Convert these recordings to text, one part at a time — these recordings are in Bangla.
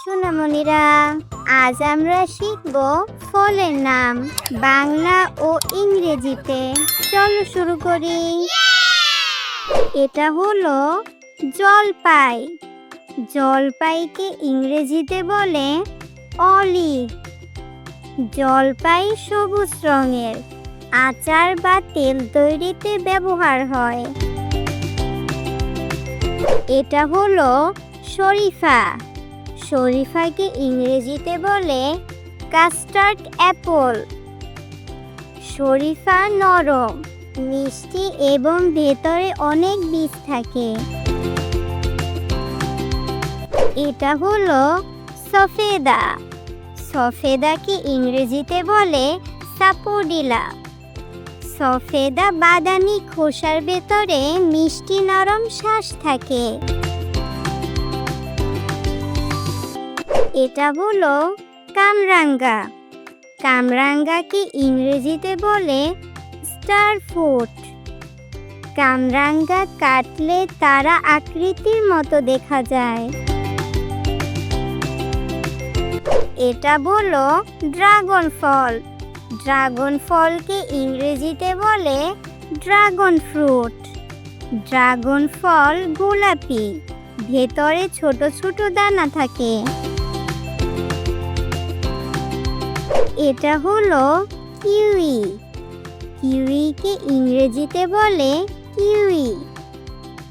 সোনামণিরা, আজ আমরা শিখব ফলের নাম বাংলা ও ইংরেজিতে। চলো শুরু করি। এটা হলো জলপাই। জলপাইকে ইংরেজিতে বলে অলিভ। জলপাই সবুজ রঙের, আচার বা তেল তৈরিতে ব্যবহার হয়। এটা হলো শরীফা। শরীফাকে ইংরেজিতে বলে কাস্টার্ড অ্যাপল। শরীফা নরম, মিষ্টি এবং ভেতরে অনেক বীজ থাকে। এটা হলো সফেদা। সফেদাকে ইংরেজিতে বলে সাপোডিলা। সফেদা বাদামি খোসার ভেতরে মিষ্টি নরম শ্বাস থাকে। এটা হলো কামরাঙ্গা। কামরাঙ্গাকে ইংরেজিতে বলে স্টার ফ্রুট। কামরাঙ্গা কাটলে তারা আকৃতির মতো দেখা যায়। এটা হলো ড্রাগন ফল। ড্রাগন ফলকে ইংরেজিতে বলে ড্রাগন ফ্রুট। ড্রাগন ফল গোলাপি, ভেতরে ছোট ছোট দানা থাকে। এটা হলো কিউই। কিউইকে ইংরেজিতে বলে কিউই।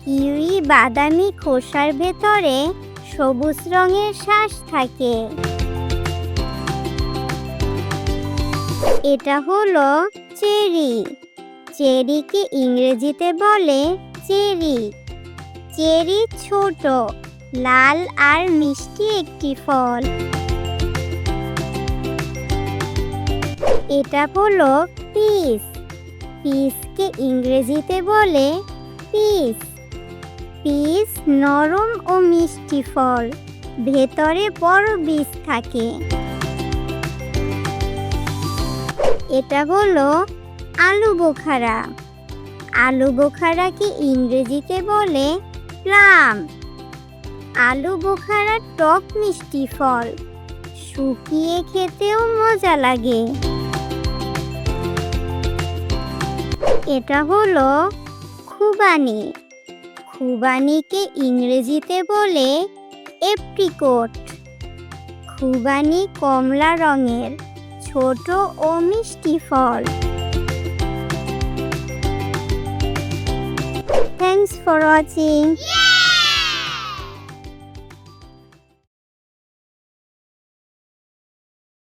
কিউই বাদামি খোসার ভেতরে সবুজ রঙের শ্বাস থাকে। এটা হলো চেরি। চেরিকে ইংরেজিতে বলে চেরি। চেরি ছোট, লাল আর মিষ্টি একটি ফল। এটা হলো পিচ। পিচকে ইংরেজিতে বলে পিচ। পিচ নরম ও মিষ্টি ফল, ভেতরে বড় বীজ থাকে। এটা হলো আলু বোখারা। আলু বোখারাকে ইংরেজিতে বলে প্লাম। আলু বোখারা টক মিষ্টি ফল, শুকিয়ে খেতেও মজা লাগে। এটা হলো খুবানি। খুবানিকে ইংরেজিতে বলে এপ্রিকট। খুবানি কমলা রঙের, ছোট ও মিষ্টি ফল। Thanks for watching.